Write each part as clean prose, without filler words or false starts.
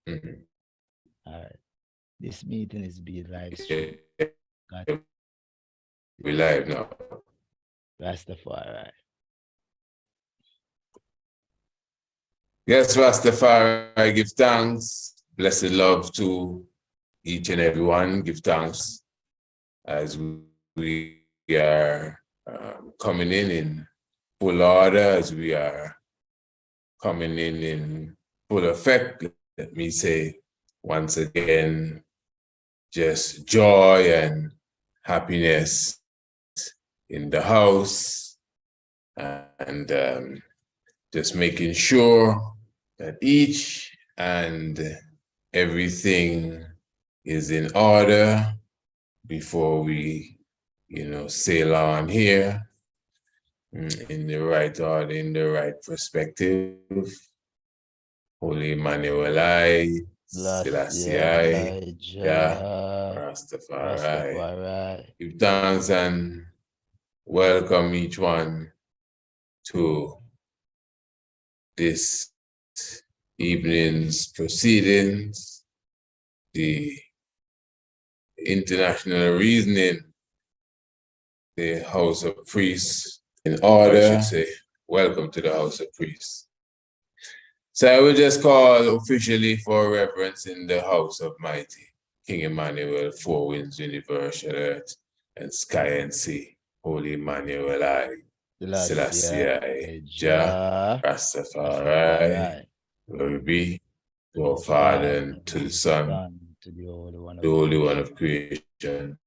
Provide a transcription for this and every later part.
Mhm. All right. This meeting is being live streamed. Got We live now. Rastafari. Yes, Rastafari, give thanks. Blessed love to each and every one. Give thanks as we are coming in full order, as we are coming in full effect. Let me say once again, just joy and happiness in the house, and just making sure that each and everything is in order before we, sail on here in the right order, in the right perspective. Holy Emmanuel I, Selassie I, Jah, Elijah. Rastafari. Rastafari. Give thanks and welcome each one to this evening's proceedings, the international reasoning, the House of Priests in order, I should say. Welcome to the House of Priests. So I will just call officially for reverence in the House of Mighty, King Emmanuel, Four Winds, Universal Earth, and Sky and Sea, Holy Emmanuel I, Selassie I, Jah, Elijah. Rastafari, Rastafari. glory be to our Our Father Father, and to the to the Son, Son, to the Holy One the of Holy One creation. of creation,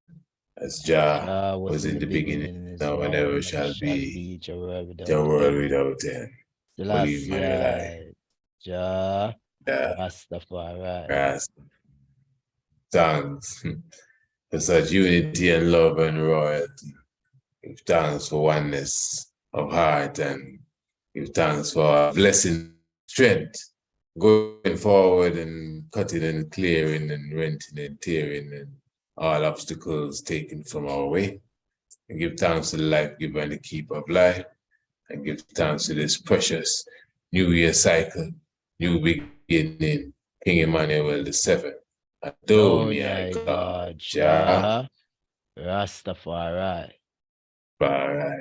as Jah As Jah was was in in the the beginning, beginning, is now and now, ever and never shall shall be, be, a world the without world end. without end. Holy Emmanuel I, Selassie, Jah, Jah, Rastafari. Rast, thanks for such unity and love and royalty. Give thanks for oneness of heart and give thanks for blessing strength going forward and cutting and clearing and renting and tearing and all obstacles taken from our way. And give thanks to the life giver and the keeper of life. And give thanks to this precious new year cycle, new beginning, King Emmanuel the Seventh. Adonai Adonai God, God, Jah, Jah, Rastafari. Bye.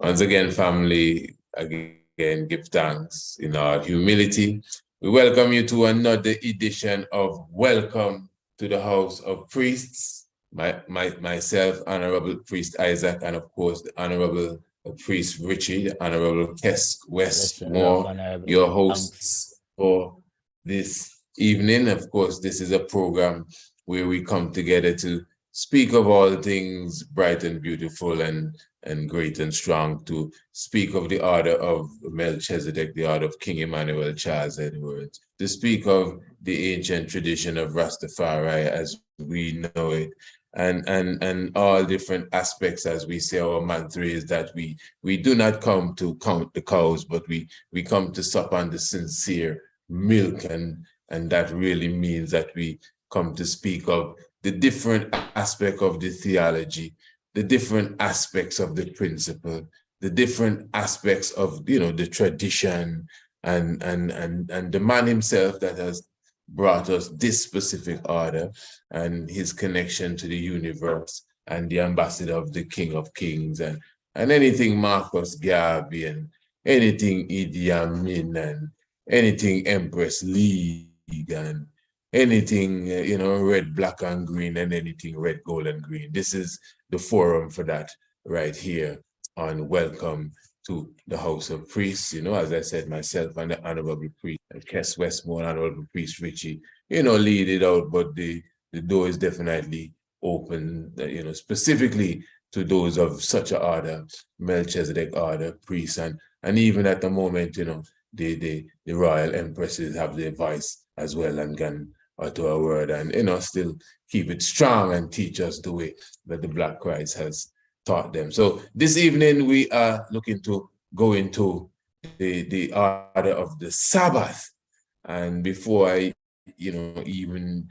Once again, family, again, give thanks in our humility. We welcome you to another edition of Welcome to the House of Priests. Myself, Honorable Priest Isaac, and of course, the Honorable Priest Richie, the Honorable Kesk Blessed love Westmore, and your thanks. hosts for this evening. Of course, this is a program where we come together to speak of all things bright and beautiful and great and strong, to speak of the order of Melchizedek, the order of King Emmanuel Charles Edwards, to speak of the ancient tradition of Rastafari as we know it, and all different aspects. As we say, our mantra is that we do not come to count the cows, but we come to sup on the sincere milk, and that really means that we come to speak of the different aspect of the theology, the different aspects of the principle, the different aspects of the tradition, and the man himself that has brought us this specific order, and his connection to the universe, and the ambassador of the King of Kings, and anything Marcus Garvey, and anything Idi Amin, and anything Empress League, and anything red, black, and green, and anything red, gold, and green. This is the forum for that right here on Welcome to the House of Priests. As I said, myself and the Honorable Priest Kes Westmore, Honorable Priest Richie, lead it out, but the door is definitely open, specifically to those of such a order, Melchizedek order, priests, and even at the moment, the royal empresses have their voice as well and can utter a word and still keep it strong and teach us the way that the Black Christ has taught them. So this evening we are looking to go into the order of the Sabbath. And before I, even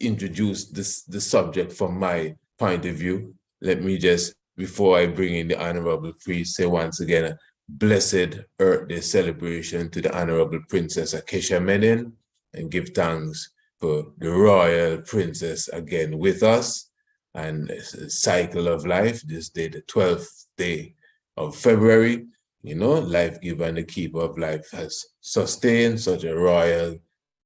introduce the subject from my point of view, let me just, before I bring in the Honorable Priest, say once again a blessed Earth Day celebration to the Honorable Princess Acacia Menen, and give thanks for the royal princess again with us. And it's a cycle of life. This day, the 12th day of February, life giver and the keeper of life has sustained such a royal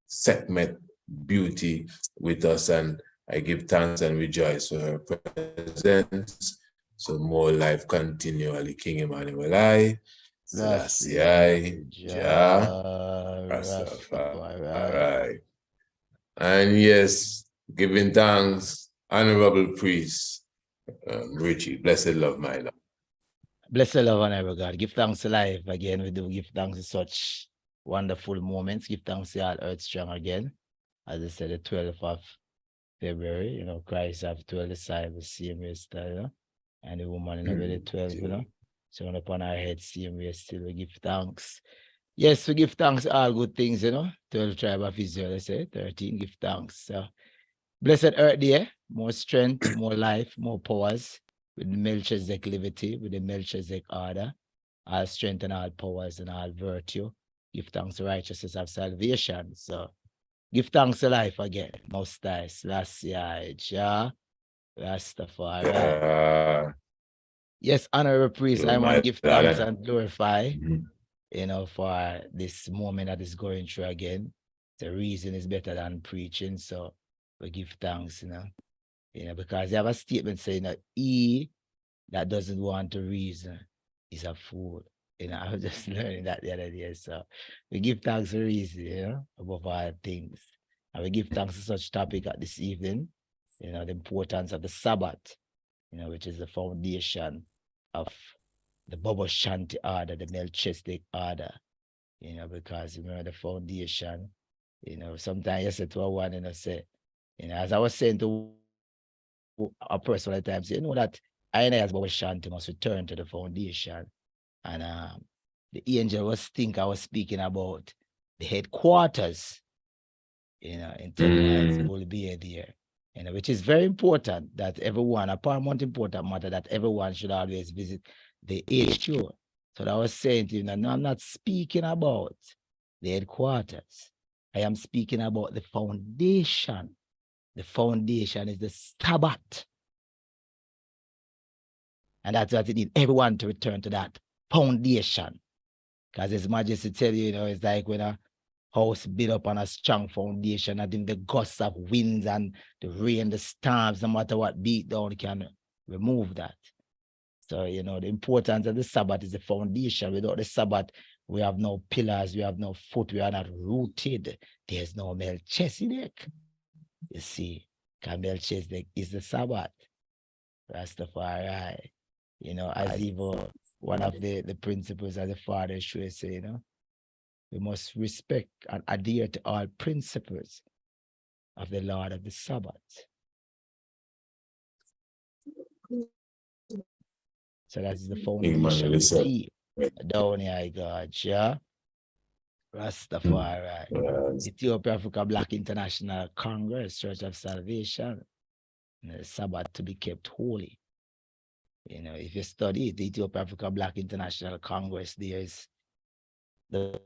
segment beauty with us. And I give thanks and rejoice for her presence. So more life continually, King Emmanuel I, Selassie I, Jah, Rastafari. And yes, giving thanks, honorable priest, Richie, blessed love, my love. Blessed love and ever God. Give thanks to life again. We do give thanks to such wonderful moments. Give thanks to all earth strong again. As I said, the 12th of February, Christ have 12 disciples, same way still, and the woman in the 12, so upon our head, same way still, we give thanks. Yes, we give thanks all good things, 12 tribe of Israel, I say, 13, give thanks. So, blessed earth day, more strength, more life, more powers, with the Melchizedek liberty, with the Melchizedek order, all strength and all powers and all virtue. Give thanks to righteousness of salvation. So, give thanks to life again. Most High, Selassie, Jah, Rastafari. Yes, honorable priest, I want to give thanks and glorify, for this moment that is going through again. The reason is better than preaching, so we give thanks, because you have a statement saying that he that doesn't want to reason is a fool. I was just learning that the other day. So we give thanks for reason, above all things. And we give thanks to such topic at this evening, the importance of the Sabbath, which is the foundation of the Baba Shanti order, the Melchizedek order, because remember the foundation, sometimes you say to a one, say, as I was saying to a person at times, that I as Baba Shanti must return to the foundation. And the angel was think I was speaking about the headquarters, in 10 miles will be there, which is very important that everyone, a paramount important matter that everyone should always visit the HQ. So I was saying to you, no, I'm not speaking about the headquarters. I am speaking about the foundation. The foundation is the Sabbath. And that's what it needs, everyone to return to that foundation. Because His Majesty tell you, it's like when a house built up on a strong foundation, and then the gusts of winds and the rain, the storms, no matter what beat down, can remove that. So, the importance of the Sabbath is the foundation. Without the Sabbath, we have no pillars, we have no foot, we are not rooted. There's no Melchizedek. You see, because Melchizedek is the Sabbath. Rastafari. As even one of the principles of the Father should say, we must respect and adhere to all principles of the Lord of the Sabbath. So that is the foundation key. Down here, God, yeah. Rastafari. Ethiopia Africa Black International Congress, Church of Salvation. The Sabbath to be kept holy. If you study the Ethiopia Africa Black International Congress, there is the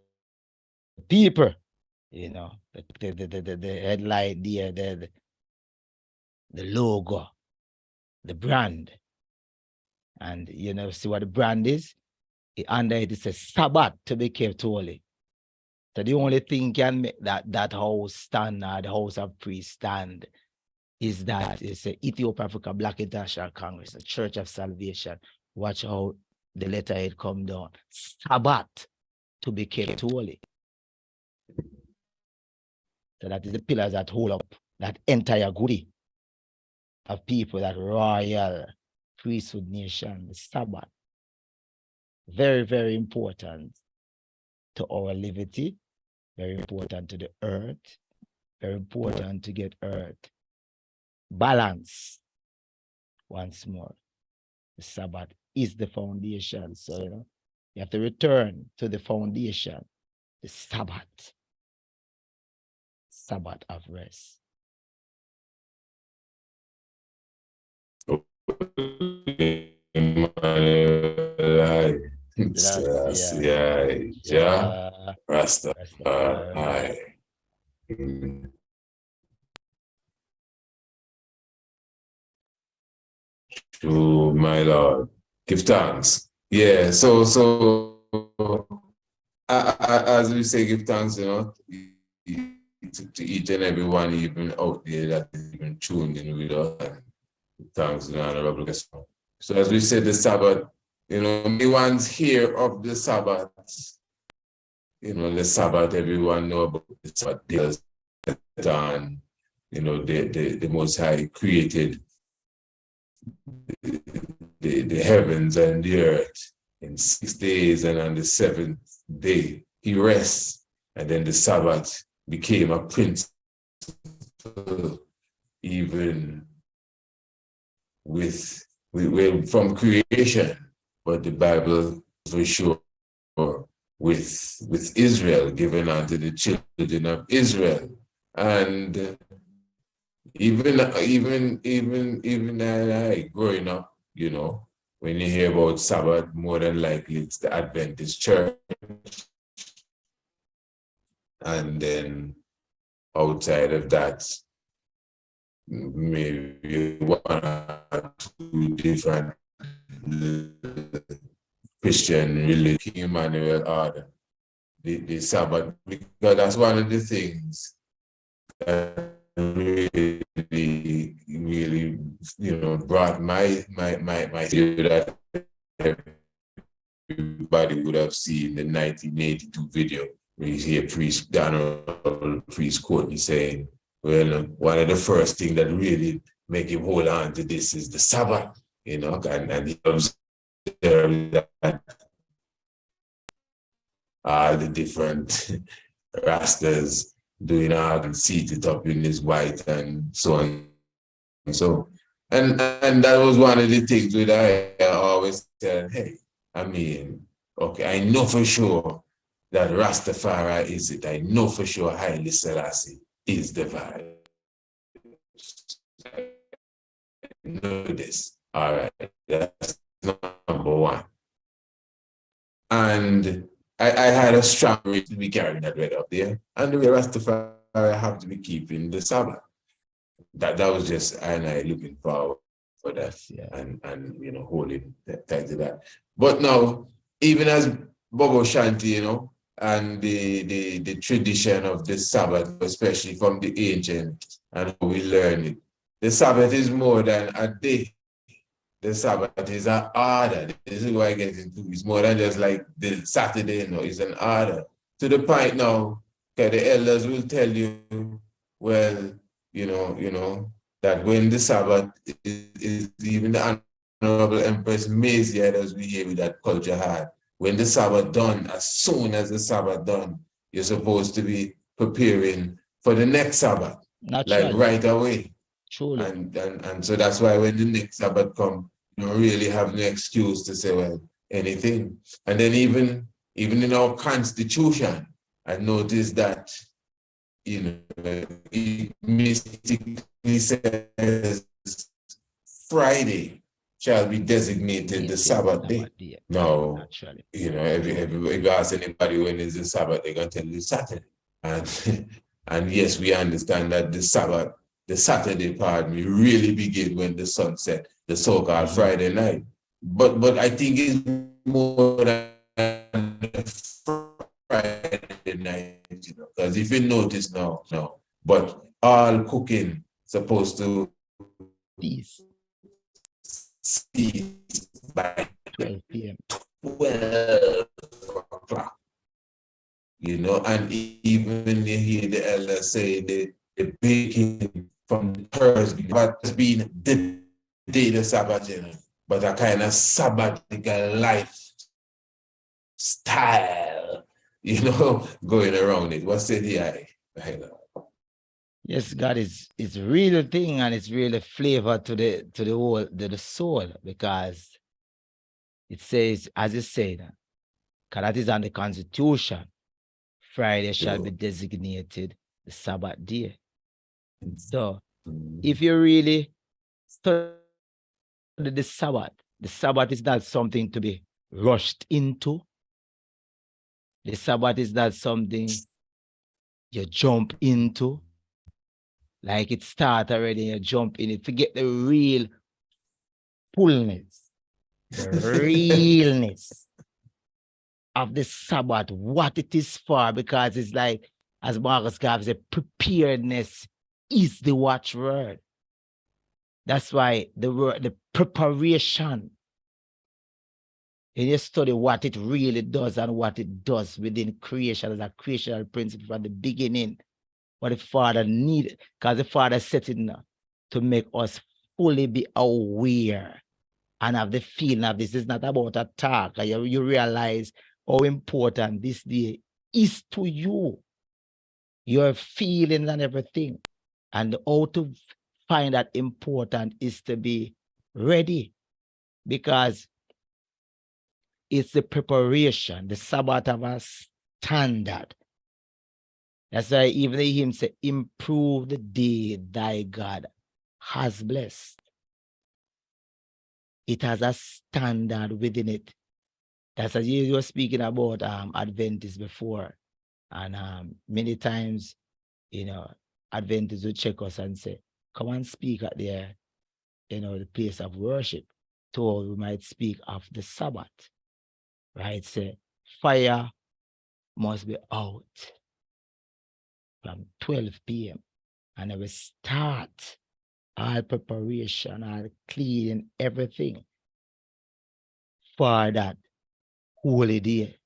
people, the headlight there, the logo, the brand. And see what the brand is? Under it says Sabbath to be kept holy. So the only thing can make that house stand, or the house of priests stand, is that it's the Ethiopia Africa Black International Congress, the Church of Salvation. Watch how the letterhead come down. Sabbath to be kept holy. So that is the pillars that hold up that entire goodie of people, that royal priesthood nation, the Sabbath. Very, very important to our liberty, very important to the earth, very important to get earth balance. Once more, the Sabbath is the foundation. So, you have to return to the foundation, the Sabbath of rest. Rastafari. To my Lord. Give thanks. Yeah, so as we say, give thanks, to each and every one, even out there that is even tuned in with us. Thanks, the honorable guest. So as we said, the Sabbath, many ones hear of the Sabbath. The Sabbath, everyone know about the Sabbath. On, the Most High created the heavens and the earth in 6 days, and on the seventh day he rests, and then the Sabbath became a principle even with from creation, but the Bible for sure with Israel, given unto the children of Israel. And even I growing up, when you hear about Sabbath, more than likely it's the Adventist church. And then outside of that, maybe one or two different Christian religion, Emmanuel order, the Sabbath, because that's one of the things that really brought my theory that everybody would have seen the 1982 video where you hear the honorable priest quote saying, well, one of the first things that really make him hold on to this is the Sabbath, and he observed that all the different Rastas doing art and seated up in this white and so on and so. And that was one of the things that I always said, hey, okay, I know for sure that Rastafari is it. I know for sure Haile Selassie is the vibe. I know this. All right, that's number one. And I had a strong reason to be carrying that right up there. And the way Rastafari have to be keeping the Sabbath. That was just I and I looking forward for that, yeah. and holding tight to that. But now, even as Bobo Shanti, and the tradition of the Sabbath, especially from the ancient, and how we learn it, the Sabbath is more than a day. The Sabbath is an order. This is why I get into it. It's more than just like the Saturday, it's an order. To the point now, that the elders will tell you, well, that when the Sabbath is even the Honorable Empress Maisie, as we hear with that culture had, when the Sabbath done, as soon as the Sabbath done, you're supposed to be preparing for the next Sabbath, like right away. Truly. And so that's why when the next Sabbath come, you don't really have no excuse to say, well, anything. And then even in our Constitution, I noticed that, it mystically says Friday shall be designated the Sabbath day. Now, if you ask anybody when is the Sabbath, they're going to tell you Saturday. And yes, we understand that the Sabbath, the Saturday part, will really begin when the sun set, the so-called Friday night. But I think it's more than Friday night, because if you notice now, but all cooking supposed to cease by 12 p.m. 12 o'clock. And even you hear the elders say the baking from Thursday, but it's been the day the Sabbath, but a kind of sabbatical lifestyle, going around it. What said he? Yes, God is real thing, and it's really flavor to the soul, because it says, as it said, because that is on the Constitution, Friday shall be designated the Sabbath day. So if you really study the Sabbath is not something to be rushed into. The Sabbath is not something you jump into, like it start already, you jump in it to get the real fullness, the realness of the Sabbath, what it is for, because it's like, as Marcus Garvey said, preparedness is the watchword. That's why the word, the preparation, and you study what it really does and what it does within creation as a creational principle from the beginning, what the Father needed, because the Father set it now to make us fully be aware and have the feeling of this. It's not about a talk. You realize how important this day is to you, your feelings and everything. And how to find that important is to be ready, because it's the preparation, the Sabbath of a standard. That's why even the hymn say, improve the day thy God has blessed. It has a standard within it. That's as you were speaking about Adventists before. And many times, Adventists will check us and say, come and speak at their, the place of worship. So we might speak of the Sabbath, right? Say, fire must be out from 12 p.m. And I will start all preparation, all cleaning, everything for that holy day.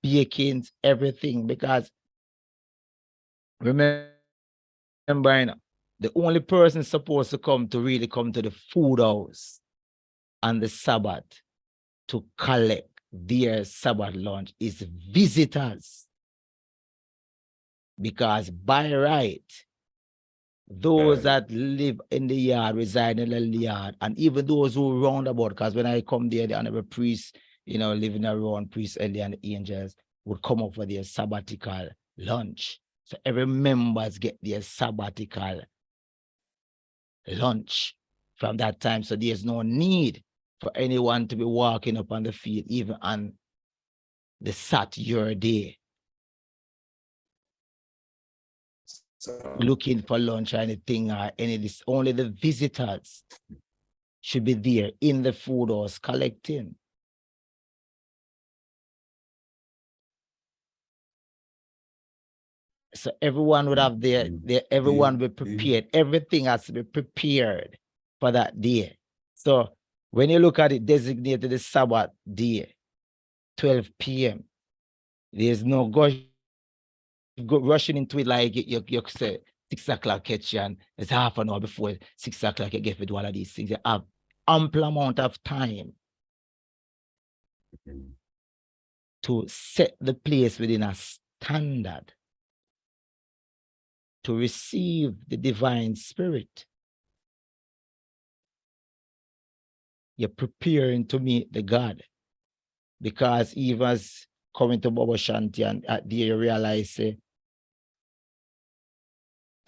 Baking, everything, because remember, the only person supposed to really come to the food house on the Sabbath to collect their Sabbath lunch is visitors. Because by right, those that live in the yard, reside in the yard, and even those who round about, because when I come there, the honorable priest, living around, priest Eli and the angels would come up for their sabbatical lunch. So every members get their sabbatical lunch from that time. So there's no need for anyone to be walking up on the field, even on the Saturday day, looking for lunch or anything or any of this. Only the visitors should be there in the food house collecting. So everyone would have everyone will be prepared. Everything has to be prepared for that day. So when you look at it, designated the Sabbath day, 12 p.m., there's no rushing into it like you say 6 o'clock catch you, and it's half an hour before 6 o'clock you get to do all of these things. You have ample amount of time to set the place within a standard to receive the divine spirit. You're preparing to meet the God, because even as coming to Baba Shanti and at the you realize to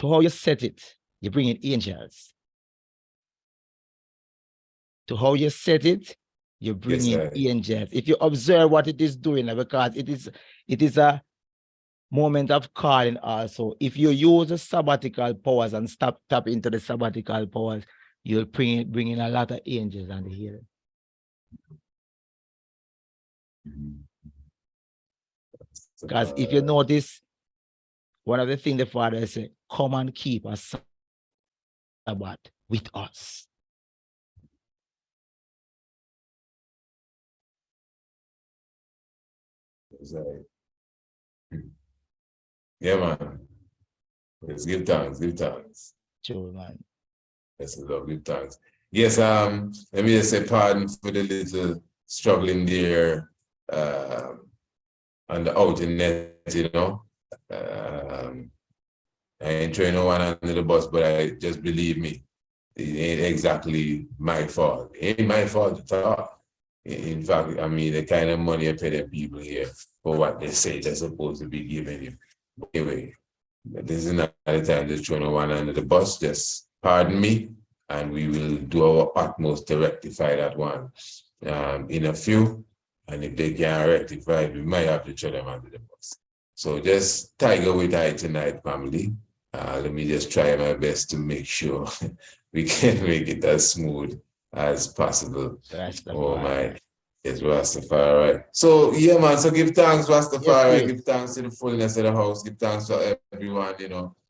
how you set it, you bring in angels. To how you set it, you bring in angels. If you observe what it is doing, because it is a moment of calling also. If you use the sabbatical powers and tap into the sabbatical powers, you'll bring in a lot of angels and healing. Because if you notice, one of the things the Father said, come and keep a Sabbath with us. Yeah, man. Let's give thanks, give thanks. Sure, man. That's a love, give thanks. Yes, let me just say pardon for the little struggling there on the outer net, I ain't throwing no one under the bus, but I just believe me, it ain't exactly my fault. It ain't my fault at all. In fact, I mean, the kind of money I pay the people here for what they say they're supposed to be giving you. But anyway, this is not the time to throw no one under the bus. Just pardon me, and we will do our utmost to rectify that one. In a few, And if they can't rectify it, we might have to throw them under the bus. So just tiger with I tonight, family. Let me just try my best to make sure we can make it as smooth as possible. Oh Rastafari. my, it's Rastafari. So yeah, man. So give thanks, Yes, Rastafari. please. Give thanks to the fullness of the house. Give thanks to everyone.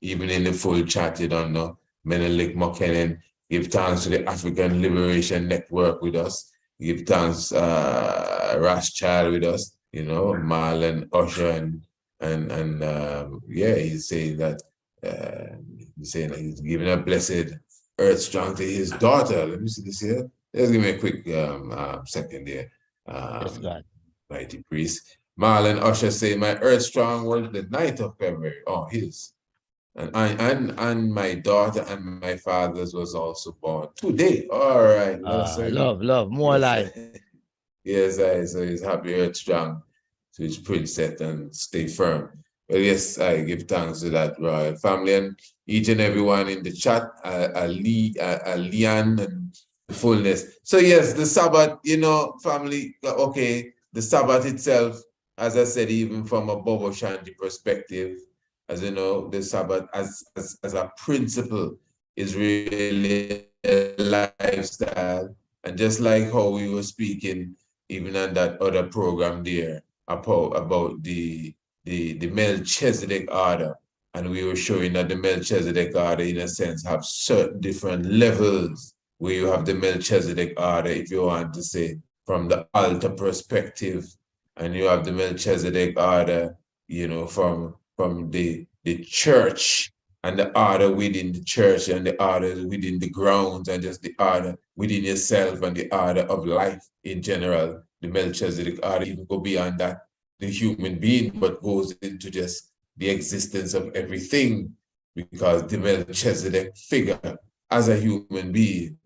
Even in the full chat, you don't know. Menelik Mokenen. Give thanks to the African Liberation Network with us. Give thanks, Child with us. Marlon Usher and yeah, he's saying that he's giving a blessed earth strong to his daughter. Let me see this here. Just give me a quick second here. Yes, God. Mighty priest. Marlon Usher say my earth strong was the 9th of February. Oh, his. And my daughter and my father's was also born today. All right. Love, more Yes, life. yes, so he's happy earth strong to his princess and stay firm. Well, yes, I give thanks to that royal family and each and everyone in the chat, Leanne and the fullness. So yes, the Sabbath, family, okay, the Sabbath itself, as I said, even from a Bobo Shanti perspective, as you know, the Sabbath as a principle is really a lifestyle. And just like how we were speaking, even on that other program there, about the Melchizedek order, and we were showing that the Melchizedek order, in a sense, have certain different levels where you have the Melchizedek order, if you want to say, from the altar perspective, and you have the Melchizedek order, from the church and the order within the church and the order within the grounds and just the order within yourself and the order of life in general. The Melchizedek order even go beyond that, the human being, but goes into just the existence of everything, because the Melchizedek figure as a human being,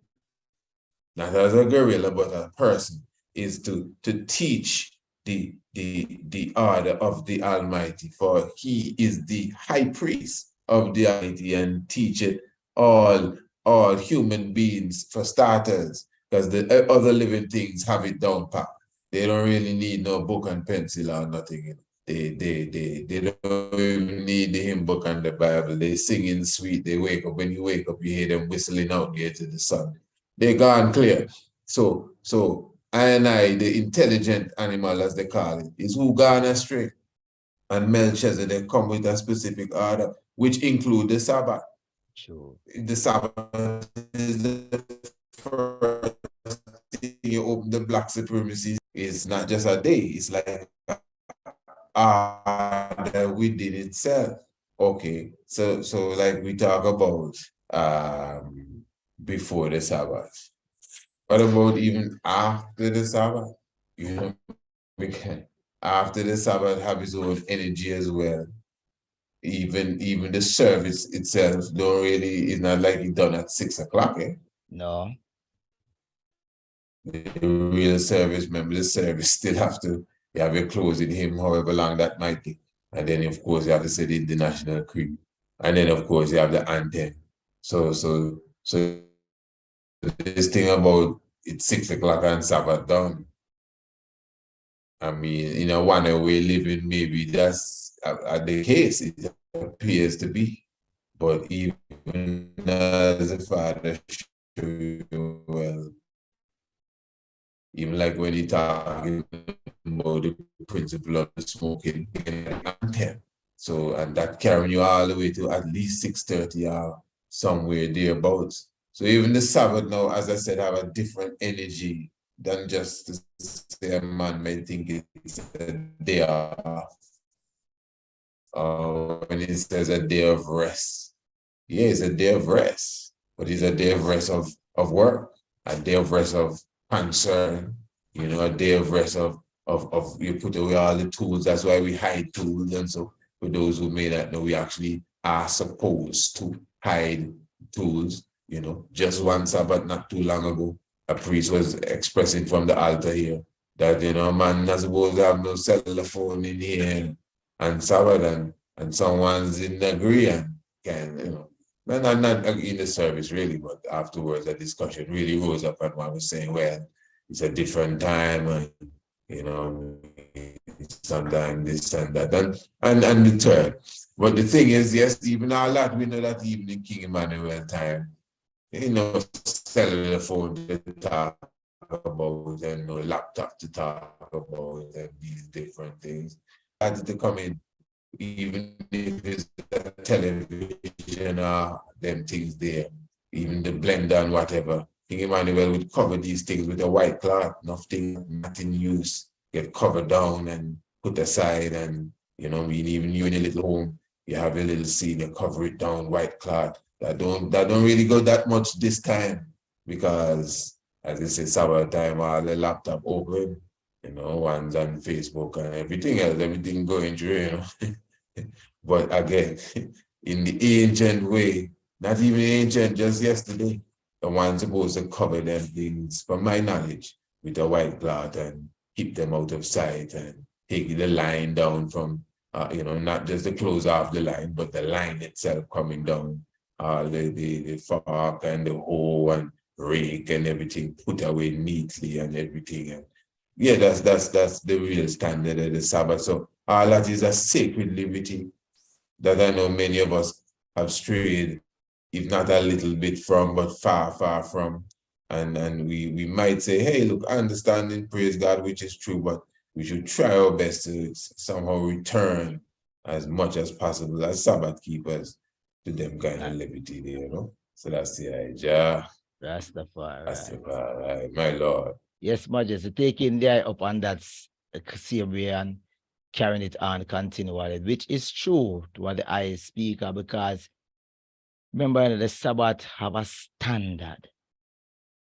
not as a gorilla, but a person, is to teach the order of the Almighty, for he is the high priest of the Almighty, and teach it all human beings, for starters, because the other living things have it down pat. They don't really need no book and pencil or nothing. They don't even need the hymn book and the Bible. They singing sweet. They wake up. When you wake up, you hear them whistling out there to the sun. They're gone clear. So the intelligent animal, as they call it, is who gone astray. And Melchizedek come with a specific order, which include the Sabbath. Sure. The Sabbath is the first thing you open the black supremacy. It's not just a day, it's like order within itself. Okay, so like we talk about before the Sabbath. What about even after the Sabbath? Because after the Sabbath have its own energy as well. Even the service itself don't really, it's not like it's done at 6 o'clock. No. The real service, remember the service still you have your closing hymn, however long that might be. And then of course you have to say the national creed. And then of course you have the anthem. So this thing about it's 6 o'clock and Sabbath done. I mean, in a one-way living, maybe that's the case. It appears to be. But even as a father, well, even like when he talking about the principle of the smoking anthem. So, and that carrying you all the way to at least 6:30 or somewhere thereabouts. So even the Sabbath now, as I said, have a different energy than just to say a man may think it's a day off. When it says a day of rest. Yeah, it's a day of rest, but it's a day of rest of work, a day of rest of concern, a day of rest of you put away all the tools. That's why we hide tools. And so for those who may not know, we actually are supposed to hide tools. Just one Sabbath not too long ago, a priest was expressing from the altar here that, man not supposed to have no cell phone in here and Sabbath, and someone's in agreement, can, not in the service really, but afterwards a discussion really rose up, and one was saying, well, it's a different time, and sometimes this and that, and the third. But the thing is, yes, even all that, we know that even in King Emmanuel time, cellular phone to talk about and no laptop to talk about and these different things. Had to come in, even if it's a television or them things there, even the blender and whatever. King Emmanuel would cover these things with a white cloth, nothing, not in use, get covered down and put aside. And, even you in a little home, you have a little scene, you cover it down, white cloth. That don't really go that much this time because, as I say, Sabbath time, all the laptop open, one's on Facebook and everything else, everything going through, But again, in the ancient way, not even ancient, just yesterday, the one supposed to cover them things, from my knowledge, with a white cloth and keep them out of sight and take the line down from, not just the close off the line, but the line itself coming down, the fork and the hoe and rake and everything put away neatly and everything. And yeah, that's the real standard of the Sabbath. So all that is a sacred liberty that I know many of us have strayed, if not a little bit from, but far, far from. And we might say, hey, look, understanding, praise God, which is true, but we should try our best to somehow return as much as possible as Sabbath keepers to them kind of liberty there, So that's the idea. Rastafari. Rastafari, my Lord. Yes, Majesty, taking the eye up on that same way and carrying it on continually, which is true to what the eye speaker, because remember the Sabbath have a standard.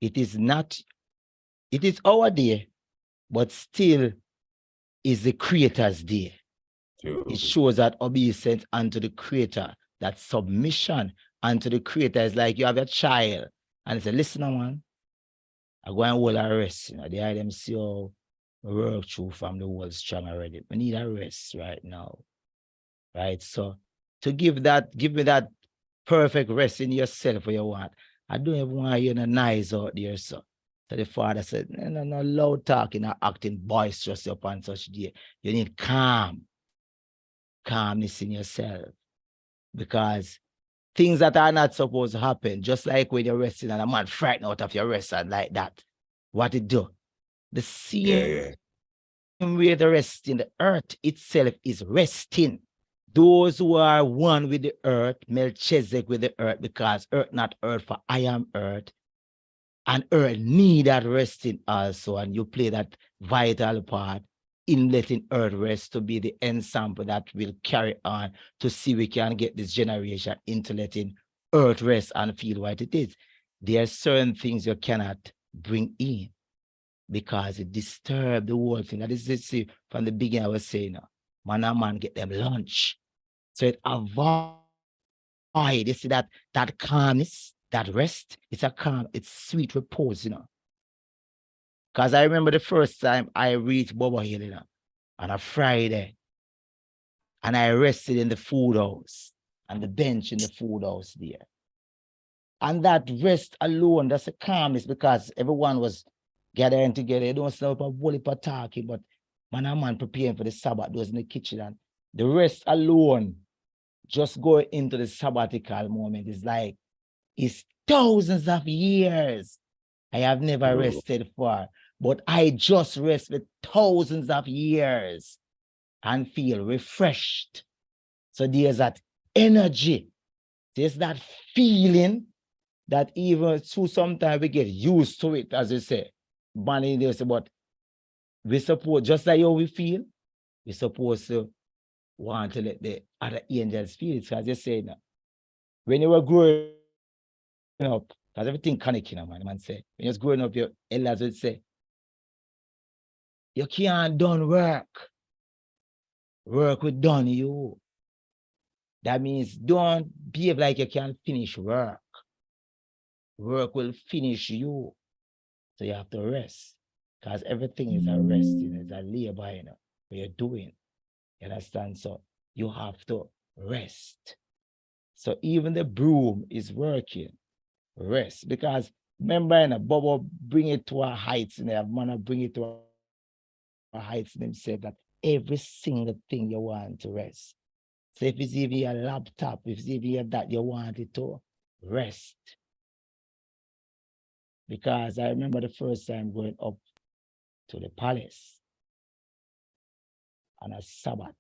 It is our day, but still is the Creator's day. True. It shows that obedience unto the Creator, that submission unto the Creator is like you have a child and it's a listener man. I go and hold a rest. They have them see how work through from the world strong already. We need a rest right now. Right? So to give me that perfect rest in yourself what you want. I don't even want you to nice out there, so. So the father said, no, loud talking or acting boisterous upon such day. You need calmness in yourself. Because things that are not supposed to happen, just like when you're resting and a man frightened out of your rest and like that, what it do? The same way the rest in the earth itself is resting. Those who are one with the earth, Melchizedek with the earth, because earth not earth, for I am earth. And earth need that resting also, and you play that vital part in letting earth rest to be the ensemble that will carry on to see we can get this generation into letting earth rest and feel what it is. There are certain things you cannot bring in because it disturbs the whole thing. That is, see, from the beginning I was saying, man and man get them lunch. So it avoid, you see that calmness, that rest, it's a calm, it's sweet repose, Because I remember the first time I reached Bobo Hill, on a Friday, and I rested in the food house, and the bench in the food house there. And that rest alone, that's a calmness, because everyone was gathering together. You don't stop a whole heap of talking, but man and man preparing for the Sabbath, those in the kitchen. And the rest alone, just going into the sabbatical moment, is like, it's thousands of years I have never rested for, but I just rest with thousands of years and feel refreshed. So there's that energy, there's that feeling that even through sometimes we get used to it, as you say, but we suppose, just like how we feel, we're supposed to want to let the other angels feel it. So as you say now, when you were growing up, because everything connected, man say, when you was growing up, your elders would say, you can't done work. Work will done you. That means don't behave like you can't finish work. Work will finish you. So you have to rest. Because everything is a resting, it's a labor, what you're doing. You understand? So you have to rest. So even the broom is working. Rest. Because remember, Bobo bring it to our heights, man, bring it to Heights themselves that every single thing you want to rest. So if it's even your laptop, if it's even that you want it to rest. Because I remember the first time going up to the palace on a Sabbath.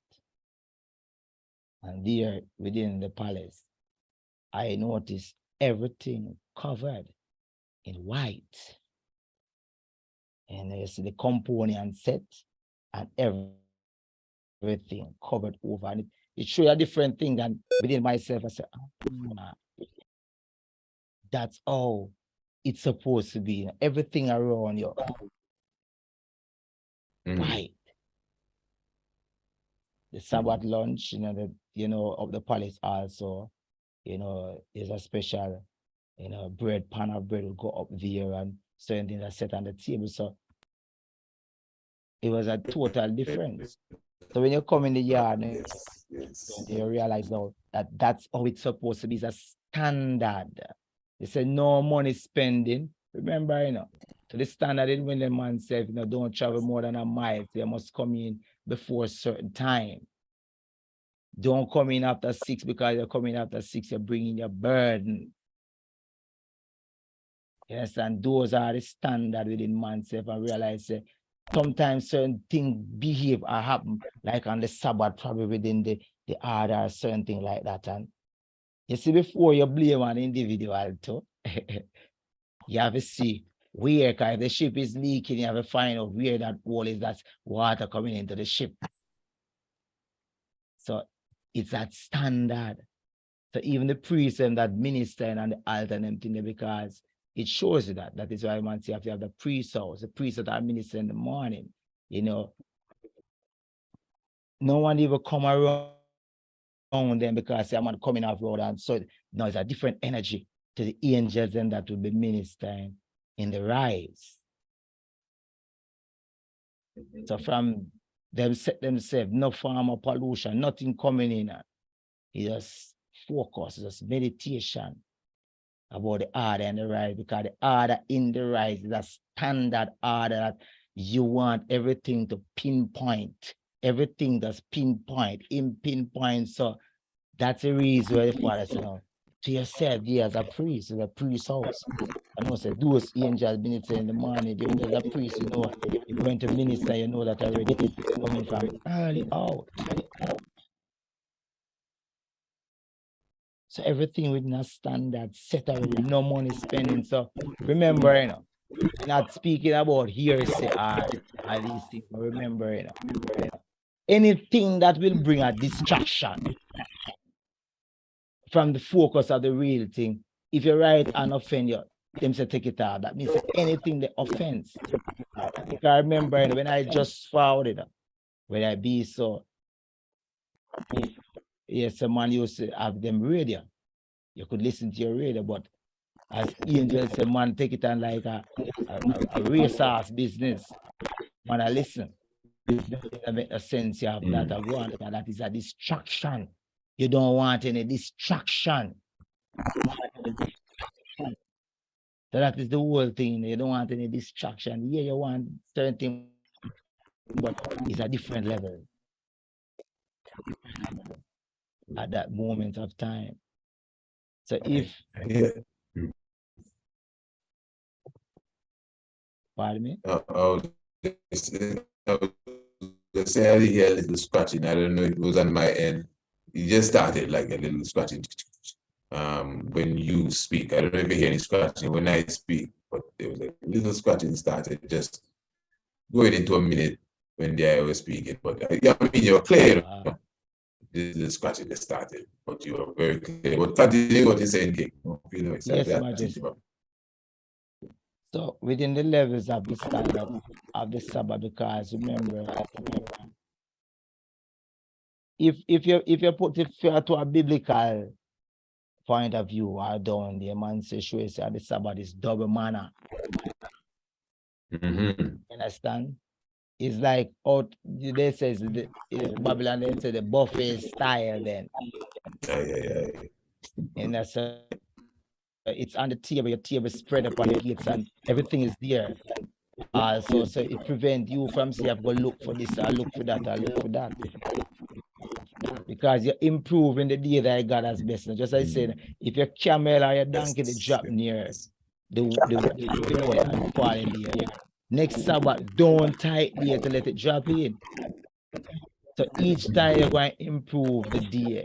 And there within the palace, I noticed everything covered in white. And you see the component set and everything covered over. And it showed a different thing than within myself. I said, that's how it's supposed to be. Everything around you. White. The Sabbath lunch, of the palace also, is a special, bread, pan of bread will go up there and certain things are set on the table. So it was a total difference. So when you come in the yard, you realize now that that's how it's supposed to be. It's a standard. They say no money spending. Remember, so the standard is when the man says, don't travel more than a mile. So you must come in before a certain time. Don't come in after 6 because you're coming after 6, you're bringing your burden. Yes, and those are the standard within oneself and realize sometimes certain things behave or happen, like on the Sabbath, probably within the order, certain thing like that. And you see, before you blame an individual too, you have to see where, because if the ship is leaking, you have to find out where that wall is, that's water coming into the ship. So it's that standard. So even the priest and that minister and the altar and everything, because it shows you that. That is why man say you have to have the priest house, the priest that are minister in the morning. No one even come around them because I'm not coming off road. And so no, it's a different energy to the angels and that will be ministering in the rise. So from them set themselves, no form of pollution, nothing coming in. It's just focus, it's just meditation about the order and the rise, because the order in the rise is a standard order that you want everything to pinpoint. Everything that's pinpoint, in pinpoint. So that's the reason why the Father said, to yourself, you as a priest, in a priest's house. I know, say, those angels minister in the morning, the angels are priests, you're going to minister, you know that already, coming from early out. So everything within a standard set already, no money spending. So remember, we're not speaking about hearsay or these things, but remember, anything that will bring a distraction from the focus of the real thing, if you write and offend you, them say take it out. That means anything the offense. Because I remember when I just found it, when I be so, yes, a man used to have them radio. You could listen to your radio, but as angels say, man, take it on like a racehorse business. Man, I listen. It make a sense you have that I want, and that is a distraction. You don't want any distraction. So that is the whole thing. You don't want any distraction. Yeah, you want certain thing, but it's a different level at that moment of time. So if pardon me? Let's say I hear a little scratching. I don't know if it was on my end. It just started like a little scratching when you speak. I don't know if you hear any scratching when I speak, but there was a little scratching started just going into a minute when they were speaking. But I mean, you're clear. The scratching just started, but you were very clear. But continue what you're saying, King. Yes, Majesty. So within the levels of the standard of the Sabbath, because remember, if you put it fair to a biblical point of view, or down the man says the Sabbath is double manner. Understand? It's like they says Babylon, they say the buffet style then. And that's it's on the table, your table spread upon the gates, and everything is there also. So it prevents you from saying, I'm going to look for this, or look for that, or look for that. Because you're improving the day that God has blessed. Just like I said, if your camel or your donkey they drop near the well and fall in there, next Sabbath, don't tie it there to let it drop in. So each time you're going to improve the day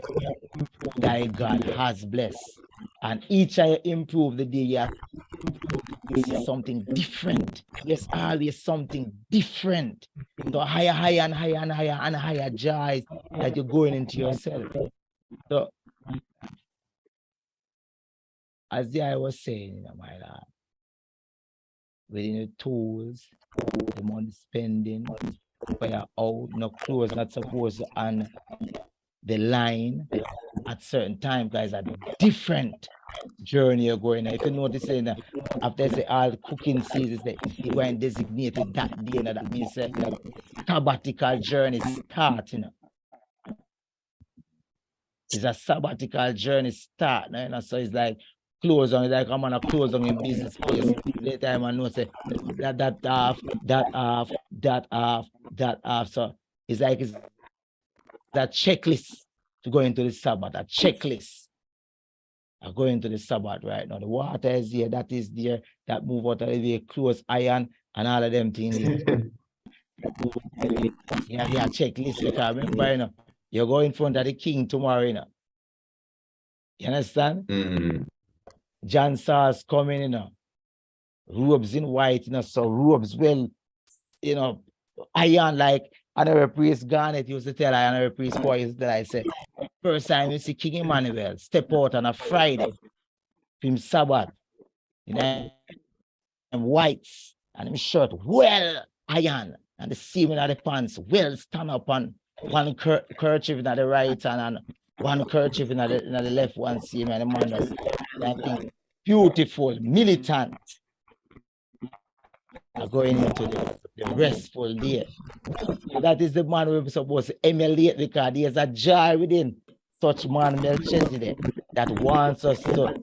that God has blessed. And each time you improve the day, you see something different. There's always something different. So higher, higher, and higher, and higher, and higher joys that you're going into yourself. So as I was saying, my lord, within the tools, the money spending, where out, no clothes not supposed to on the line at certain time, guys, a different journey you're going. If you notice, after say all the cooking seasons, it went designated that day, that means sabbatical journey starting. It's a sabbatical journey start. So it's like close on, like I'm on a close on in business place. Later I know say that off. So it's like it's that checklist to go into the Sabbath, a checklist. I go into the Sabbath right now. The water is here, that is there, that move out of the way, close iron, and all of them things here. Yeah, checklist, because remember, you're going in front of the king tomorrow, You understand? John Saul's coming, robes in white, so robes well, iron like another priest Garnet used to tell another priest boy used to tell, I said, first time you see King Emmanuel step out on a Friday from Sabbath, and whites and him shirt well iron and the seam of the pants well stand up on one kerchief in the right hand and one kerchief in the left one seam, and the man does that thing beautiful, militant, going into the restful day. So that is the man we're supposed to emulate, because there's a joy within such man Melchizedek that wants us to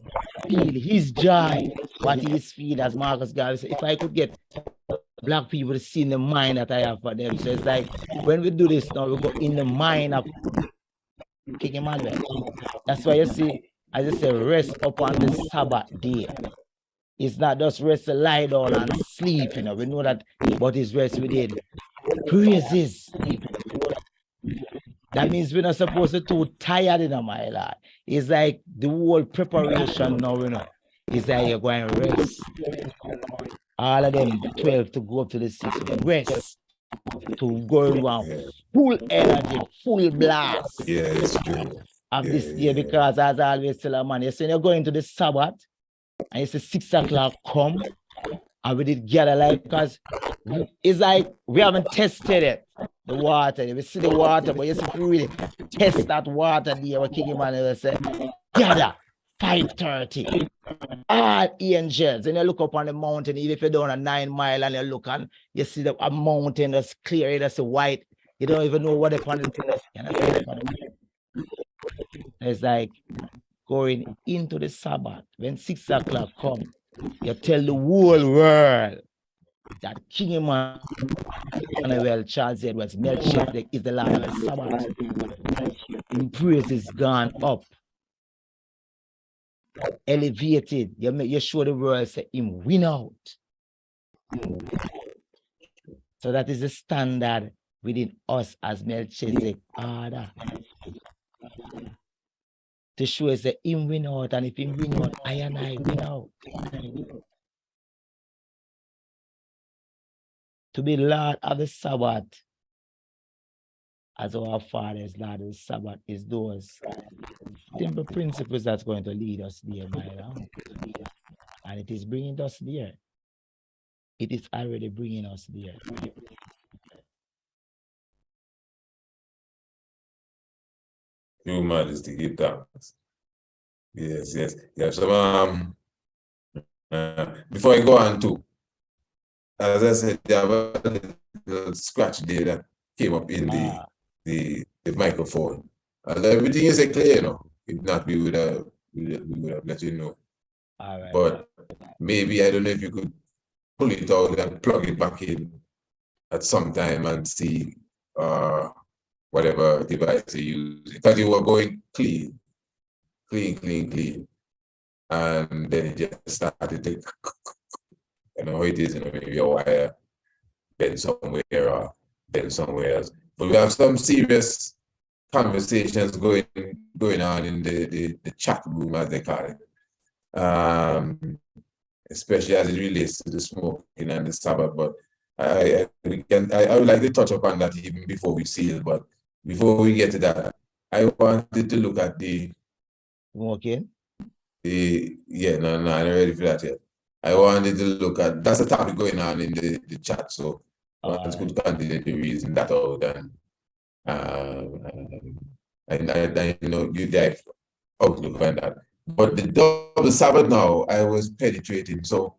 feel his joy, what he's feeling, as Marcus Garvey said. If I could get Black people to see in the mind that I have for them. So it's like when we do this now, we go in the mind of King Emmanuel. That's why you see, as I say, rest upon the Sabbath day. It's not just rest to lie down and sleep, we know that, but it's rest within praises. That means we're not supposed to be too tired, my lord. It's like the whole preparation now, it's like you're going to rest. All of them 12 to go up to the 6, rest, to go on full energy, full blast. Yeah, it's true. Of this year, because as I always tell a man, you see, you're going to the Sabbath, and you see 6 o'clock come, and we did gather, like, because it's like we haven't tested it, the water. We see the water, but you see, if you really test that water there, what King Emmanuel say, gather 5:30. All angels, and you look up on the mountain, even if you're down a 9 mile and you look and you see a mountain that's clear, that's white, you don't even know what upon it is. It's like going into the Sabbath. When 6 o'clock comes, you tell the whole world that King Emmanuel, Charles Edwards, Melchizedek is the Lord of the Sabbath. In praise is gone up, elevated. You show the world, say him win out. So that is the standard within us as Melchizedek order. To show us that him win out, and if him win out, I and I win out. To be Lord of the Sabbath, as our Father is Lord of the Sabbath, is those simple principles that's going to lead us there, my Lord. And it is bringing us there. It is already bringing us there. Your Majesty, give thanks. Yes. So, before I go on to, as I said, there was a little scratch there that came up in the microphone. And everything is clear, If not, we would have let you know. All right. But maybe, I don't know if you could pull it out and plug it back in at some time and see whatever device you use. Because you were going clean. And then it just started to, you know how it is, you know, maybe a wire bend somewhere or bend somewhere else. But we have some serious conversations going on in the chat room, as they call it. Especially as it relates to the smoking and the Sabbath. But I would like to touch upon that even before we seal. But before we get to that, I wanted to look at the smoking. I'm not ready for that yet. I wanted to look at, that's a topic going on in the chat. So once could continue to reason that out, and I know you guys outlook on that. But the double Sabbath now, I was penetrating. So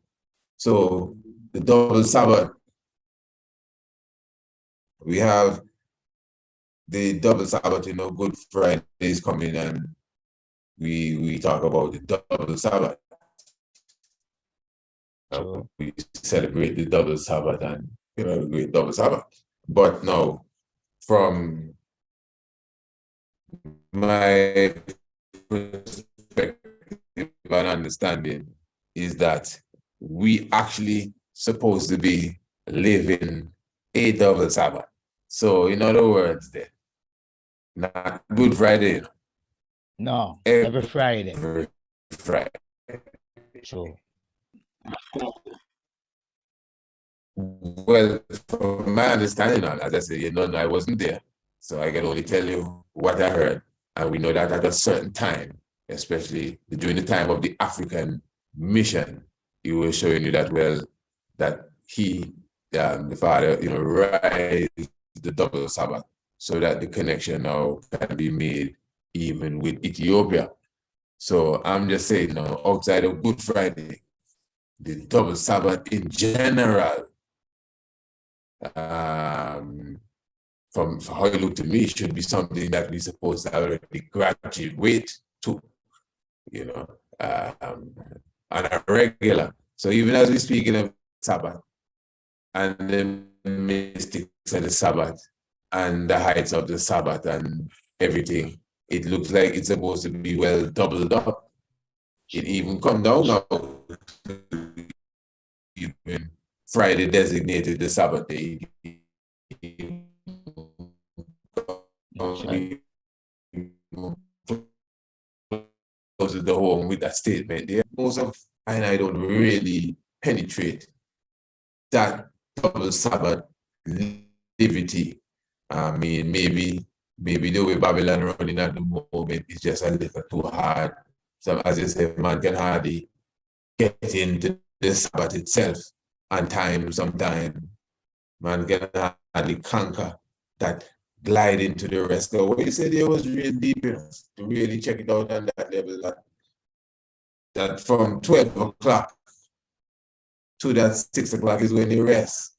the double Sabbath, we have the double Sabbath, you know, Good Friday is coming, and we talk about the double Sabbath. We celebrate the double Sabbath and, you know, great double Sabbath. But now, from my perspective and understanding, is that we actually supposed to be living a double Sabbath. So in other words, not Good Friday. No, every Friday. Every Friday. True. Well, from my understanding, as I said, you know, I wasn't there, so I can only tell you what I heard. And we know that at a certain time, especially during the time of the African mission, he was showing you that, well, that he, the Father, you know, raised the double Sabbath so that the connection now can be made even with Ethiopia. So I'm just saying, now, outside of Good Friday, the double Sabbath in general, from how you look to me, should be something that we're supposed to already graduate to, you know, on a regular. So even as we're speaking of Sabbath and the mystics of the Sabbath and the heights of the Sabbath and everything, it looks like it's supposed to be well doubled up. It even come down now. Even Friday designated the Sabbath day. Closes the home with that statement there. Most of and I don't really penetrate that double Sabbath liberty. I mean, maybe the way Babylon running at the moment is just a little too hard. So as I say, man can hardly get into the Sabbath itself on time sometime. Man can hardly conquer that glide into the rest. So what you said there was really deep enough to really check it out on that level, that from 12 o'clock to that 6 o'clock is when you rest.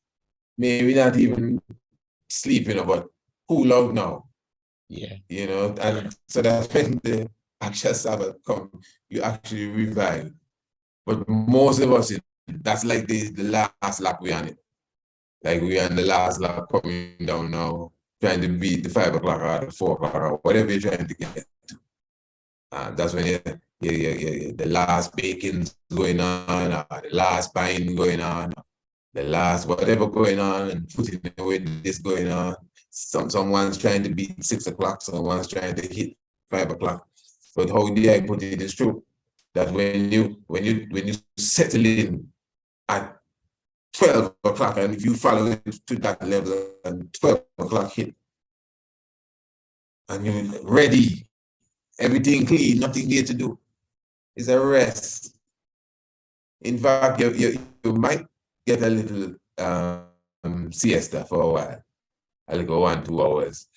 Maybe not even sleeping, but cool out now. Yeah. You know, and so that's when the actual Sabbath come, you actually revive. But most of us, that's like the last lap we're on it. Like we're on the last lap coming down now, trying to beat the 5 o'clock or the 4 o'clock or whatever you're trying to get to. That's when the last bacon's going on, or the last buying going on, the last whatever going on, and putting away this going on. Someone's trying to beat 6 o'clock, someone's trying to hit 5 o'clock. But how did I put it is true that when you settle in at 12 o'clock, and if you follow it to that level and 12 o'clock hit, and you're ready, everything clean, nothing there to do, it's a rest. In fact, you might get a little siesta for a while, a little 1-2 hours.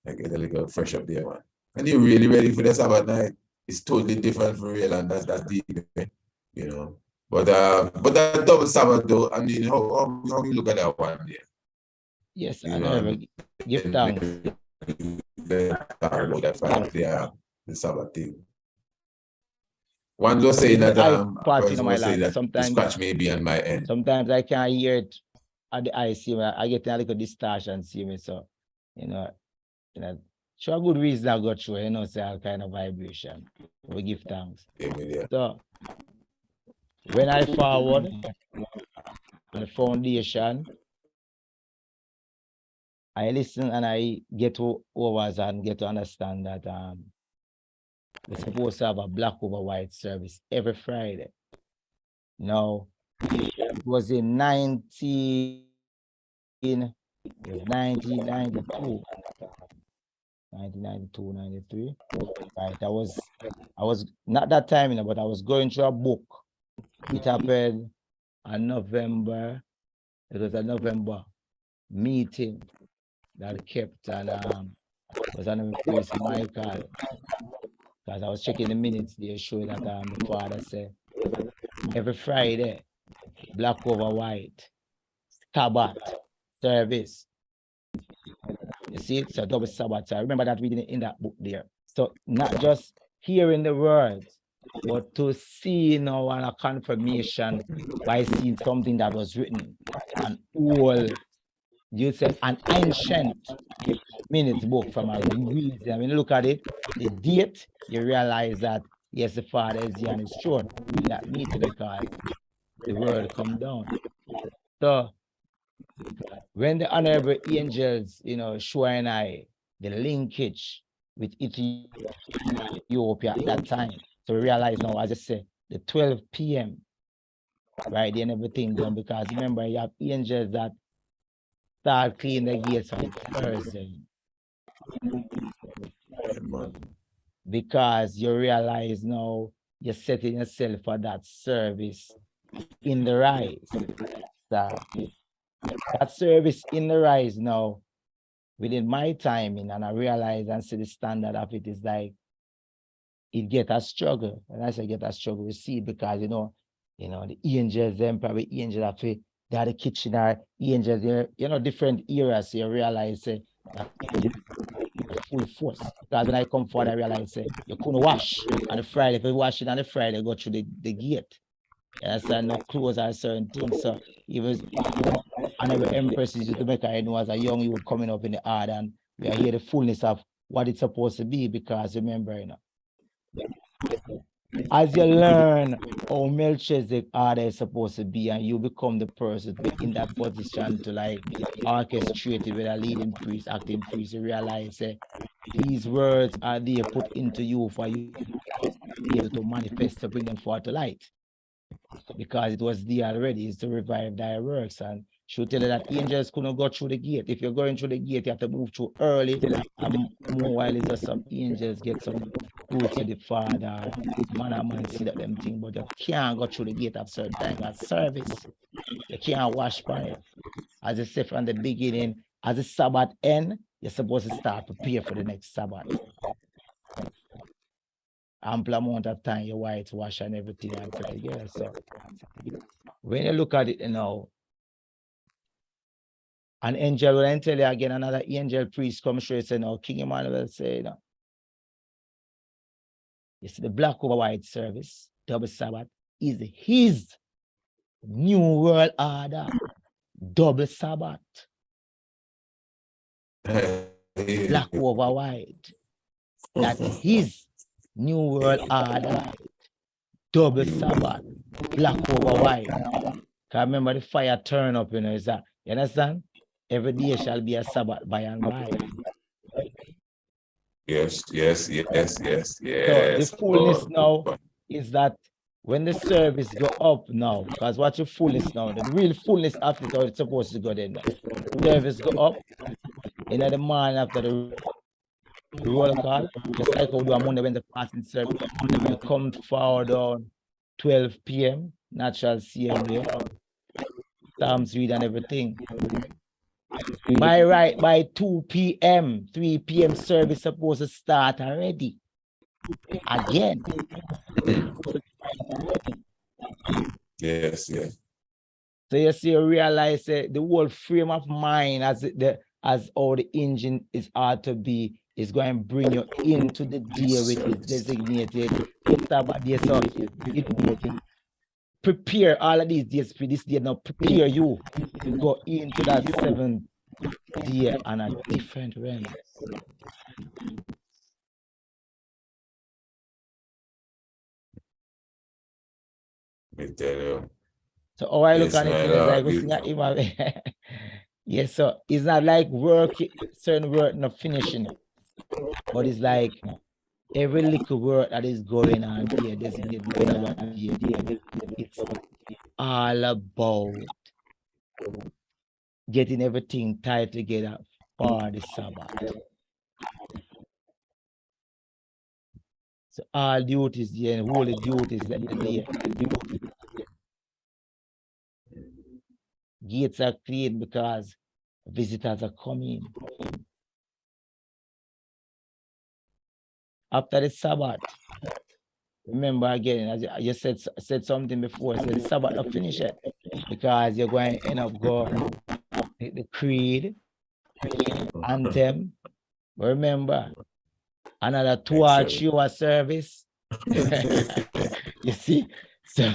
I get a little fresh up there, man. And you're really ready for the Sabbath night. It's totally different for real, and that's deep, you know. But that double Sabbath though, I mean, how you look at that one there? Yes, I never give thanks. The Sabbath thing. One was saying that part in my saying land. that the scratch may be on my end. Sometimes I can't hear it at the eye, see me. I get a little distortion, see me. So, for a good reason I got through, say all kind of vibration. We give thanks. So when I forward on the foundation, I listen and I get over and get to understand that we're supposed to have a black over white service every Friday. Now, it was in 1992, 93. Right. I was not that time, but I was going through a book. It happened on November. It was a November meeting that kept and was on the priest Michael. Because I was checking the minutes, they show that the father said every Friday, black over white, Sabbath service. You see, it's a double Sabbath. I remember that reading in that book there. So not just hearing the words, but to see and a confirmation by seeing something that was written, an old, you said an ancient minutes book from a reason. When you look at it, the date, you realize that yes, the father is here and it's short in that meeting because the word come down. So when the honorable angels, show and I the linkage with Ethiopia at that time. So we realize now, as I say, the 12 p.m. right then everything done because remember you have angels that start cleaning the gates on Thursday. Because you realize now you're setting yourself for that service in the rise. That service in the rise now, within my timing, and I realize and see the standard of it is like it get a struggle. And I say get a struggle, we see because the angels, them probably angels of it, they are the kitchen or angels, different eras. So you realize that full force. Because when I come forward, I realize you couldn't wash on the Friday. If you wash it on the Friday, go through the gate. And I said no clothes or certain things. So even another empress used to make I know as a young you coming up in the art and we are here the fullness of what it's supposed to be because remember, as you learn how Melchizedek order is supposed to be and you become the person to be in that position to like orchestrate it with a leading priest, acting priest, you realize these words are there put into you for you to manifest to bring them forth to light. Because it was there already, it's to revive thy works. And she'll tell you that angels couldn't go through the gate. If you're going through the gate, you have to move through early. And more while it's just some angels get some goods with the Father. Man see that them thing, but you can't go through the gate at certain time. At service, you can't wash by it. As I said from the beginning, as the Sabbath end, you're supposed to start prepare for the next Sabbath. Ample amount of time, your white wash and everything and put together. So when you look at it now, an angel will tell you again, another angel priest come straight and say, no, King Emmanuel say, you see the black over white service, double Sabbath, is his new world order, double Sabbath. Black over white. That's his new world order, double Sabbath, black over white. Because remember the fire turn up, is that, you understand? Every day shall be a Sabbath by and by. Yes. So the fullness now is that when the service go up now, because what's your fullness now? The real fullness of it, how it's supposed to go then. The service go up in the morning after the roll call, just like how we do on Monday when the fasting service, we come forward on 12 p.m., natural same way, Psalms read and everything. By 2 p.m., 3 p.m. service supposed to start already. Again. Yes. So you see, you realize the whole frame of mind as how the engine is ought to be is going to bring you into the day which is designated Sabbath day. So it prepare all of these days for this day now. Prepare you to go into that 7th day on a different realm. Me tell you. So how I look on it, it's like we sing at him. Yes, so it's not like work, certain work not finishing, but it's like every little work that is going on here, designated the Sabbath here, it's all about getting everything tied together for the Sabbath. So all duties here and holy duties that are there. Gates are clean because visitors are coming. After the Sabbath, remember again, as you said something before, said the Sabbath not finish it because you're going to end up going the creed, anthem. Remember, another 2 or 3 hour service. You see, so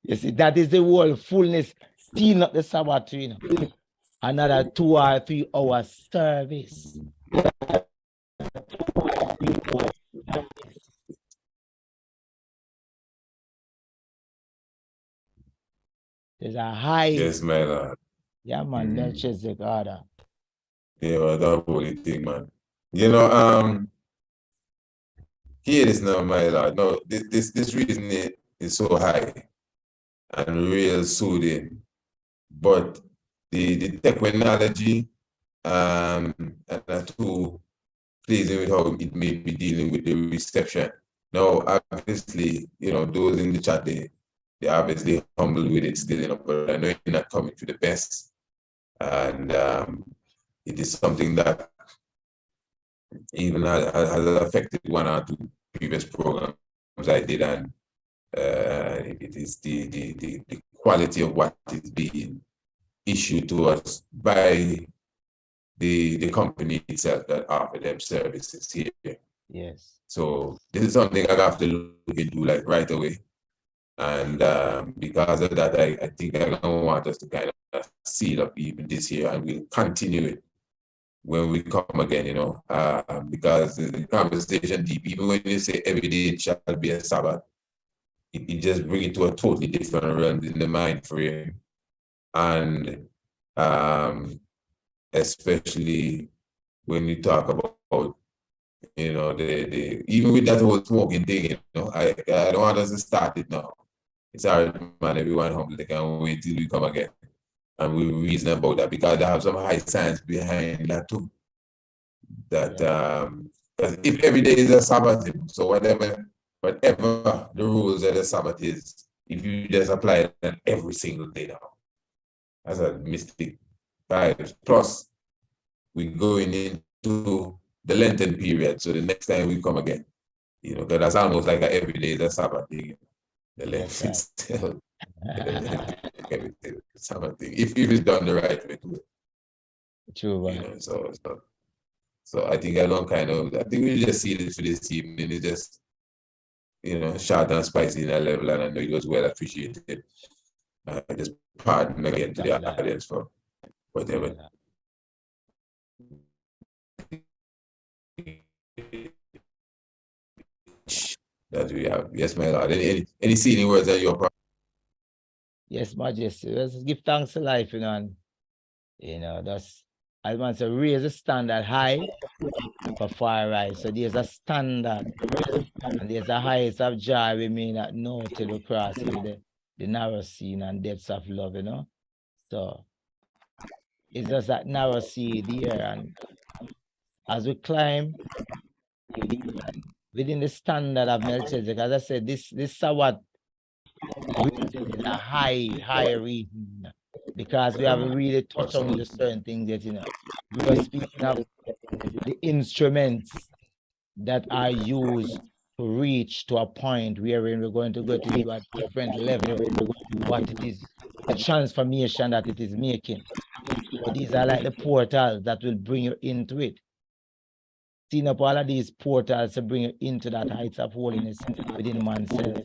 you see, that is the whole fullness, still not the Sabbath, you know. Another 2 or 3 hour service. There's a high. Yes, my lord. Yeah, man, Melchizedek order. Yeah, well, that holy thing, man. You know, hear this now, my lord. No, this reason is so high and real soothing. But the technology and that too pleasing with how it may be dealing with the reception. Now, obviously, you know, those in the chat, they're obviously humbled with it still, you know, but I know you're not coming to the best. And it is something that even has affected 1 or 2 previous programs I did, and it is the quality of what is being issued to us by the company itself that offer them services here. Yes. So this is something I have to look into like right away. And because of that, I think I don't want us to kind of seal up even this year, and we'll continue it when we come again, you know, because the conversation deep, even when you say every day it shall be a Sabbath, it just brings it to a totally different realm in the mind frame. And especially when you talk about, you know, even with that whole smoking thing, you know, I don't want us to start it now. It's hard, man, everyone humble, they can wait till we come again. And we reason about that because they have some high science behind that too. That if every day is a Sabbath, so whatever the rules of the Sabbath is, if you just apply it every single day now, that's a mystic vibes. Plus, we're going into the Lenten period, so the next time we come again, you know, because that's almost like a every day is a Sabbath thing. The Lenten still. Everything, Sabbath thing. If it's done the right way to it. True, man. You know, so I think I think we just see this for this evening. It's just, you know, short and spicy in a level, and I know it was well appreciated. Just pardon again to the audience for whatever. That we have. Yes, my Lord. Any sealing words that you're proud? Yes, Majesty. Let's give thanks to life, you know, and, you know, that's, I want to raise the standard high for fire rise. So there's a standard, and there's a heights of joy we may not know till we cross through the narrow sea and depths of love, you know. So it's just that narrow sea there, and as we climb within the standard of Melchizedek, as I said, this Sabbath is a high reading, because we have really touched on the certain things that, you know, we were speaking of the instruments that are used to reach to a point wherein we're going to go to a different level, what it is, the transformation that it is making. So these are like the portals that will bring you into it. setting up all of these portals to bring you into that heights of holiness within oneself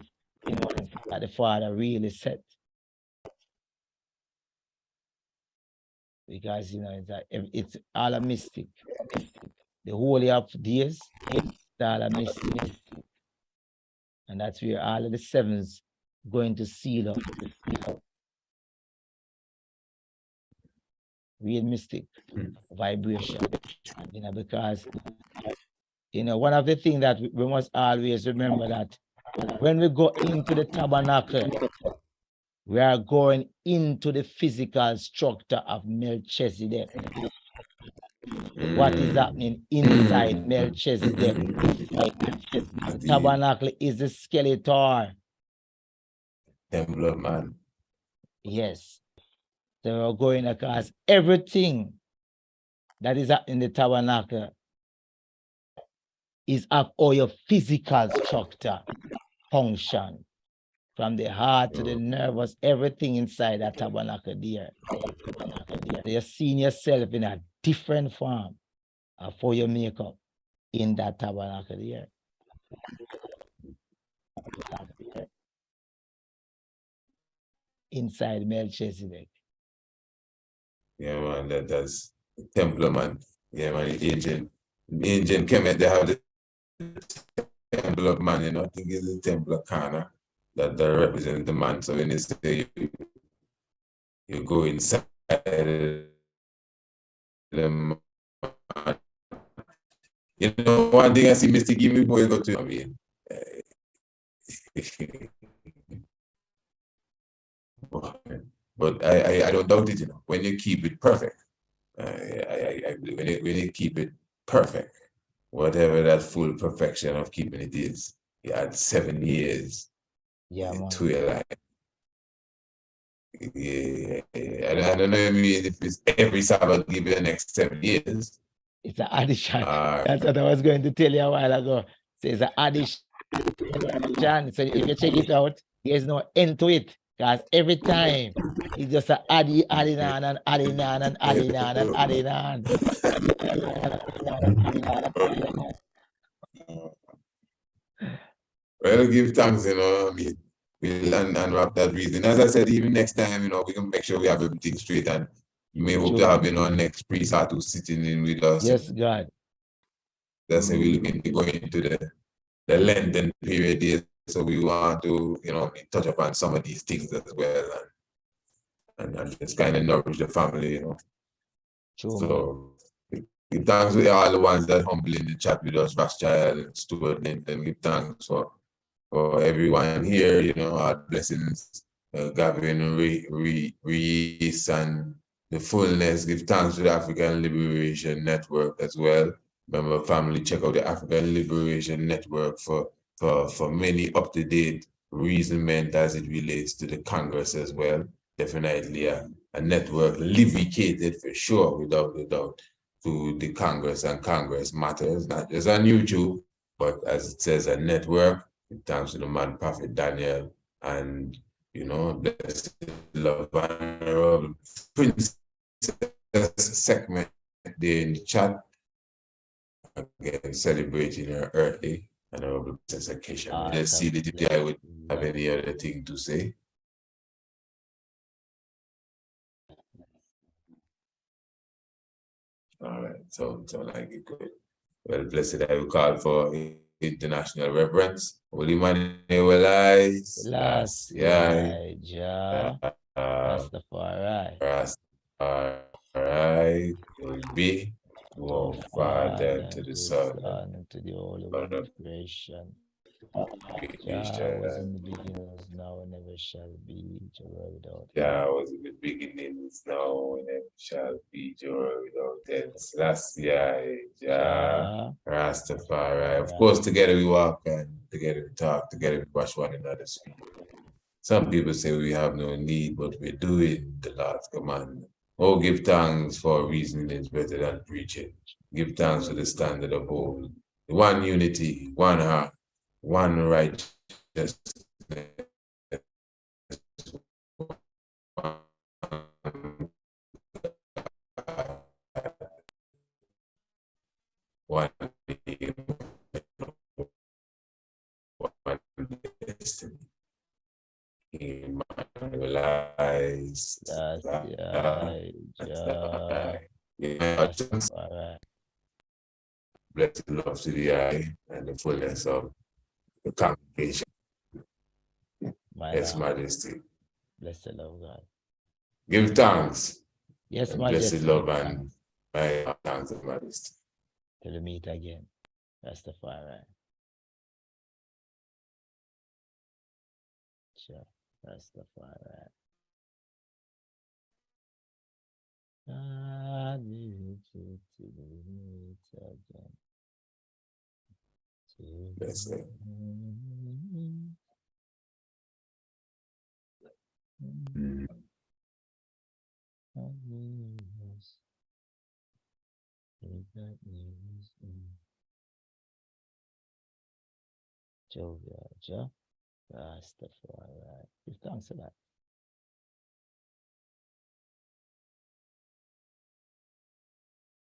that the Father really set. Because it's all a mystic. The holy of days, it's all a mystic. And that's where all of the sevens going to seal up. Real mystic vibration. Because one of the things that we must always remember that when we go into the tabernacle, we are going into the physical structure of Melchizedek. What is happening inside Melchizedek? The tabernacle is the skeleton. Temple of man. Yes. So we're going across everything that is in the tabernacle is of all your physical structure function. From the heart to the nervous, everything inside that tabernacle there. You're seeing yourself in a different form for your makeup in that tabernacle there. Inside Melchizedek. Yeah, man, that's Templar, man. Yeah, man, the ancient Kemet, they have the Temple of Man, I think it's the Temple of Kana that represents the man. So when you say you go inside the man, one thing I see Mystic give me before you go to, but I don't doubt it, when you keep it perfect. When you keep it perfect, whatever that full perfection of keeping it is, you had 7 years to your life. Yeah, I don't know if it's every Sabbath give you the next 7 years. It's an addition. That's what I was going to tell you a while ago. So it's an addition. So if you check it out, there's no end to it. Because every time it's just adding on and adding on and adding on and adding on. Well, give thanks, we'll unwrap that reason. As I said, even next time, we can make sure we have everything straight, and you may hope to have, next priest or two sitting in with us. Yes, God. That's why we're looking to go into the Lenten period here. So we want to, touch upon some of these things as well, and just kind of nourish the family, True, so give thanks to all the ones that humble in the chat with us, Rothschild, Stuart, and give thanks for everyone here, our blessings, Gavin, Reese, and the fullness. Give thanks to the African Liberation Network as well. Remember, family, check out the African Liberation Network for many up-to-date reasonment as it relates to the Congress as well. Definitely a network livicated for sure, without a doubt, to the Congress and Congress matters, not just on YouTube, but as it says, a network. Thanks to the man, Prophet Daniel, and, blessed love, honorable Princess segment there in the chat. Again, celebrating her earthly and honorable Princess Acacia. Let's see if I would have any other thing to say. All right, so like it good. Well, blessed I will call for international reverence. Holy man, Last Jah, Rastafari. Rastafari will be one Father to the Son, and to the Holy One of creation. Jah was in the beginning, was now, and never shall be, Jehovah without end. Jah was in the beginning, is now, and never shall be, Jehovah without end. Last Jah, Rastafari. Of course, together we walk, and together we talk, together we wash one another's feet. Some people say we have no need, but we're doing the Lord's commandment. Oh, give thanks, for reasoning is better than preaching. Give thanks for the standard of old. One unity, one heart, one righteousness. one name, one destiny. Emmanuelize, Yes, yeah, yeah. Rastafari. blessed love to the eye and the fullness of the congregation. My Yes, Lord. Majesty. Blessed love God. Give thanks Yes, and blessed Majesty. love Give and thanks. my thanks and Majesty. Till we meet again. Rastafari. Sure. Rastafari. I need you to meet again. Bless them. Jovial, Rastafari. Give thanks for that.